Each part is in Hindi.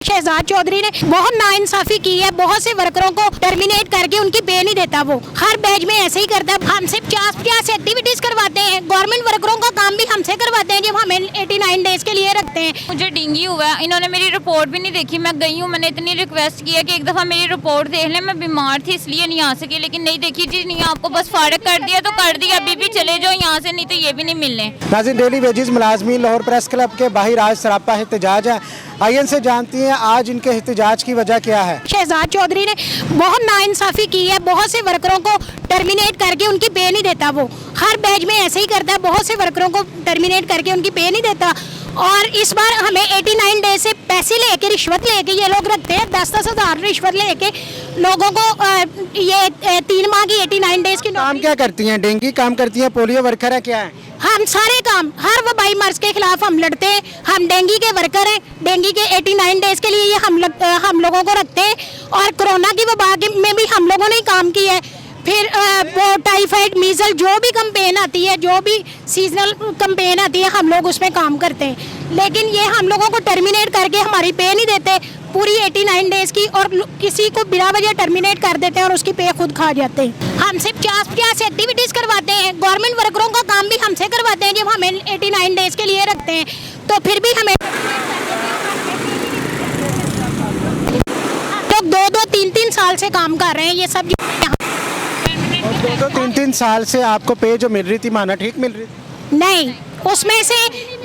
शहजाद चौधरी ने बहुत नाइंसाफी की है, बहुत से वर्करों को टर्मिनेट करके उनकी पे नहीं देता। वो हर बैच में ऐसे ही करता है। हमसे 50 एक्टिविटीज करवाते हैं, गवर्नमेंट वर्करों का काम भी हमसे करवाते हैं जब हमें 89 डेज के लिए रखते हैं। मुझे डेंगू हुआ है, इन्होंने मेरी रिपोर्ट भी नहीं देखी। मैं गई हूँ, मैंने इतनी रिक्वेस्ट की है कि एक दफ़ा मेरी रिपोर्ट देख लें। मैं बीमार थी इसलिए नहीं आ सकी, लेकिन नहीं देखी जी, नहीं आपको बस फारिग कर दिया तो कर दिया, अभी भी चले जाओ यहाँ से, नहीं तो ये भी नहीं मिलने। नाज़रीन, डेली वेजेस मुलाजमीन लाहौर प्रेस क्लब के बाहर आज सरापा एहतजाज है। आइए से जानती हैं आज इनके एहतजाज की वजह क्या है। शहजाद चौधरी ने बहुत नाइंसाफी की है, बहुत से वर्करों को टर्मिनेट करके उनकी पे नहीं देता। वो हर बैच में ऐसे ही करता है, बहुत से वर्करों को टर्मिनेट करके उनकी पे नहीं देता। और इस बार हमें 89 डेज से पैसे लेके, रिश्वत लेके ये लोग रखते हैं। 10-10 हज़ार रिश्वत लेके लोगों को ये 3 माह की 89 डेज की काम क्या करती हैं? डेंगू काम करती हैं, पोलियो वर्कर है, क्या है? हम सारे काम, हर वबाई मर्ज के खिलाफ हम लड़ते हैं। हम डेंगू के वर्कर हैं, डेंगू के 89 डेज के लिए ये हम लोगों को रखते हैं। और कोरोना की वबा में भी हम लोगों ने ही काम किया है। फिर वो टाइफाइड, मीजल, जो भी कंपेन आती है, जो भी सीजनल कंपेन आती है, हम लोग उसमें काम करते हैं। लेकिन ये हम लोगों को टर्मिनेट करके हमारी पे नहीं देते पूरी 89 डेज की, और किसी को बिना वजह टर्मिनेट कर देते हैं और उसकी पे खुद खा जाते हैं। हमसे 50 एक्टिविटीज़ करवाते हैं, गवर्नमेंट वर्करों का काम भी हमसे करवाते हैं जब हमें 89 डेज के लिए रखते हैं। तो फिर भी हमें लोग 2-2, 3-3 साल से काम कर रहे हैं। ये सब 2-3 साल से आपको पे जो मिल रही थी, माना ठीक मिल रही थी? नहीं, उसमें से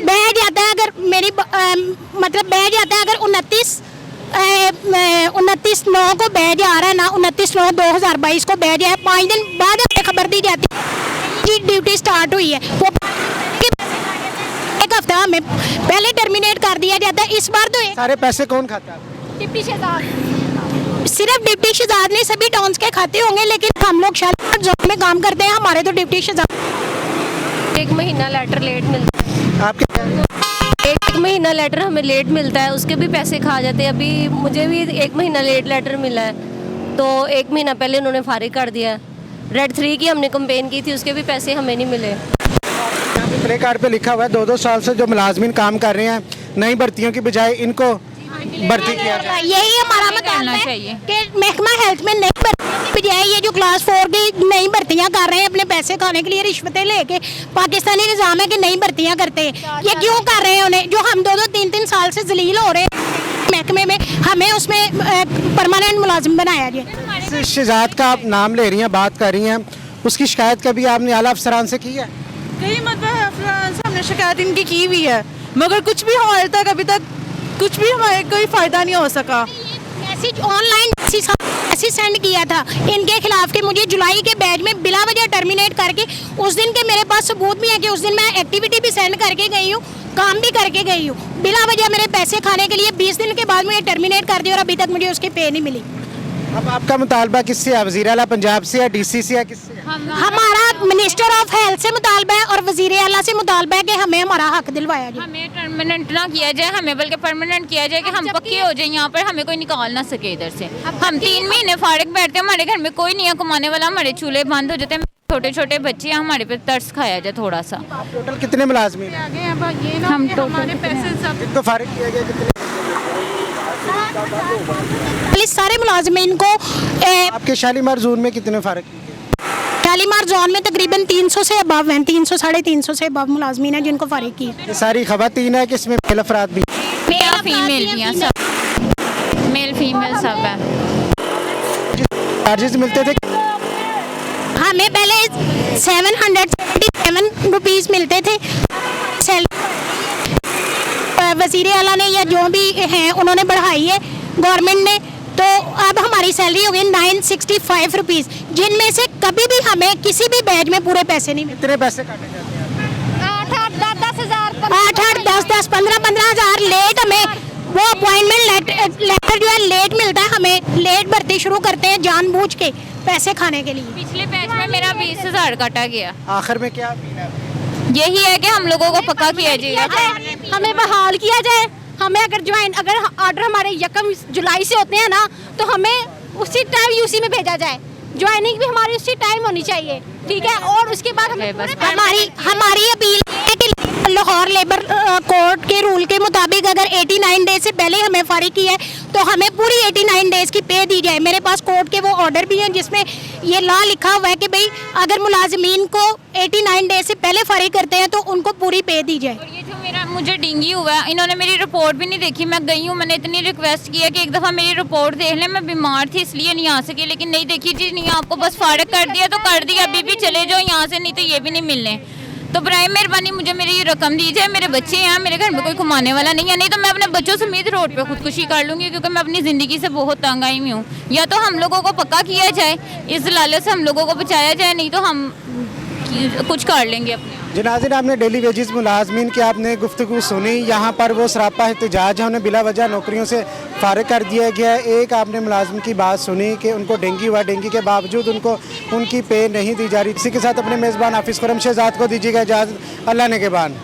बह जाता है, अगर मेरी मतलब बह जाता है, अगर 29/9 को बह जा रहा है ना, 29/9/2022 को बह जाए, 5 दिन बाद हमें खबर दी जाती है कि ड्यूटी स्टार्ट हुई है। वो एक हफ्ता हमें पहले टर्मिनेट कर दिया जाता है। इस बार तो सारे पैसे कौन खाता है? डिप्टी शहजाद, सिर्फ डिप्टी शहजाद नहीं, सभी टाउन्स के खाते होंगे, लेकिन हम लोग शायद जोन में काम करते हैं, हमारे तो डिप्टी शहजाद 1 महीना लेटर लेट मिलता है। आपके 1 महीना लेटर हमें लेट मिलता है, उसके भी पैसे खा जाते हैं। अभी मुझे भी 1 महीना लेट लेटर मिला है, तो 1 महीना पहले उन्होंने फारिग कर दिया। रेड 3 की हमने कंपेन की थी, उसके भी पैसे हमें नहीं मिले। प्ले कार्ड पे लिखा हुआ है 2-2 साल से जो मुलाजमीन काम कर रहे हैं, नई भर्तियों की बजाय इनको भर्ती किया जाए। यही हमारा मतलब है कि महकमा हेल्थ में नई भर्ती की बजाय ये जो क्लास 4 की नई भर्तियां कर रहे हैं अपने पैसे खाने के लिए, रिश्वतें लेके, पाकिस्तानी निज़ाम है कि नई भर्तियां करते हैं। ये क्यों कर रहे हैं? उन्हें जो हम 2-2, 3-3 साल से जलील हो रहे हैं महकमे में, हमें उसमें परमानेंट मुलाजिम बनाया जाए। शहजाद का आप नाम ले रही हैं, बात कर रही हैं, उसकी शिकायत कभी आपने आला अफसरान से की है? कई मतलब हमने शिकायत इनकी की हुई है, मगर कुछ भी हमारे तक अभी तक कुछ भी हमारे कोई फ़ायदा नहीं हो सका। मैसेज ऑनलाइन मैसेज सेंड किया था इनके खिलाफ कि मुझे जुलाई के बैच में बिला वजह टर्मिनेट करके, उस दिन के मेरे पास सबूत भी है कि उस दिन मैं एक्टिविटी भी सेंड करके गई हूँ, काम भी करके गई हूँ। बिला वजह मेरे पैसे खाने के लिए 20 दिन के बाद मुझे टर्मिनेट कर दिया और अभी तक मुझे उसकी पे नहीं मिली। अब आपका मुतालबा किससे है? वज़ीर आला पंजाब से या DC से या किससे? हमारा मिनिस्टर ऑफ हेल्थ से मुतालबा है और वज़ीर आला से मुतालबा है कि हमें हमारा हक दिलवाया जाए। हमें टर्मिनेंट ना किया जाए, हमें बल्कि परमानेंट किया जाए कि हम पक्के हो जाए यहाँ पर, हमें कोई निकाल ना सके इधर से। हम 3 महीने फारिग बैठते हैं, हमारे घर में कोई नहीं है कमाने वाला, हमारे चूल्हे बंद हो जाते हैं, छोटे छोटे बच्चे हैं, हमारे पे तरस खाया जाए थोड़ा सा। टोटल कितने मुलाजमीन हैं? हम हमारे पैसे सब इनको फारिग किया गया कितने? सारे मुलाजमीन को आपके शालीमार जोन में कितने फारिग किए गए? शालीमार जोन में तकरीबन 300 से अबव हैं, 300 साढ़े 300 से अबव मुलाजमीन हैं जिनको फारिग की। ये सारी खवातीन है कि इसमें मेल अफराद भी? मेल फीमेल भी हैं, सब मेल फीमेल सब है। चार्जेस मिलते थे? हमें पहले 777 रुपीज़ मिलते थे। वज़ीर आला ने या जो भी हैं उन्होंने बढ़ाई है गवर्नमेंट ने, तो अब हमारी सैलरी हो गई 965 रुपीज़, जिनमें से कभी भी हमें किसी भी बैच में पूरे पैसे नहीं मिलते। कितने पैसे काटे जाते हैं? 8-8, 10-10, 15-15 हज़ार लेट हमें वो अपॉइंटमेंट लेटर जो है लेट मिलता है। हमें लेट भर्ती शुरू करते हैं जानबूझ के पैसे खाने के लिए। पिछले बैच में मेरा 20,000 काटा गया। आखिर में क्या यही है कि हम लोगों को पक्का किया जाए, हमें बहाल किया जाए। हमें अगर ऑर्डर हमारे 1 जुलाई से होते हैं ना, तो हमें उसी टाइम UC में भेजा जाए। ज्वाइनिंग भी हमारी उसी टाइम होनी चाहिए, ठीक है? और उसके बाद हमें हमारी अपील है कि लाहौर लेबर कोर्ट के रूल के मुताबिक अगर 89 डेज से पहले हमें फारिग किया है तो हमें पूरी 89 डेज की पे दी जाए। मेरे पास कोर्ट के वो ऑर्डर भी हैं जिसमें ये लॉ लिखा हुआ है कि भाई अगर मुलाजमीन को 89 डेज से पहले फारिग करते हैं तो उनको पूरी पे दी जाए। और ये जो मुझे डेंगू हुआ है, इन्होंने मेरी रिपोर्ट भी नहीं देखी। मैं गई हूँ, मैंने इतनी रिक्वेस्ट की है कि एक दफ़ा मेरी रिपोर्ट देख लें। मैं बीमार थी इसलिए नहीं आ सकी, लेकिन नहीं देखी जी, नहीं आपको बस फारिग कर दिया तो कर दिया, अभी भी चले जाओ यहाँ से, नहीं तो ये भी नहीं मिलने। तो बराए मेहरबानी मुझे मेरी रकम दीजिए, मेरे बच्चे हैं, मेरे घर में कोई कमाने वाला नहीं है, नहीं तो मैं अपने बच्चों समेत रोड पे खुदकुशी कर लूँगी, क्योंकि मैं अपनी ज़िंदगी से बहुत तंग आई हुई हूँ। या तो हम लोगों को पक्का किया जाए, इस लालच से हम लोगों को बचाया जाए, नहीं तो हम कुछ कर लेंगे अपने। जी नाज़रीन, आपने डेली वेजेस मुलाजमीन की आपने गुफ्तगू सुनी। यहाँ पर वो सरापा एहतजाज है, उन्हें बिला वजह नौकरियों से फारिग कर दिया गया है। एक आपने मुलाजिम की बात सुनी कि उनको डेंगू हुआ, डेंगू के बावजूद उनको उनकी पे नहीं दी जा रही। इसी के साथ अपने मेज़बान हाफिज़ खुरम शहजाद को दीजिएगा इजाज़त। अल्लाह ने के बान।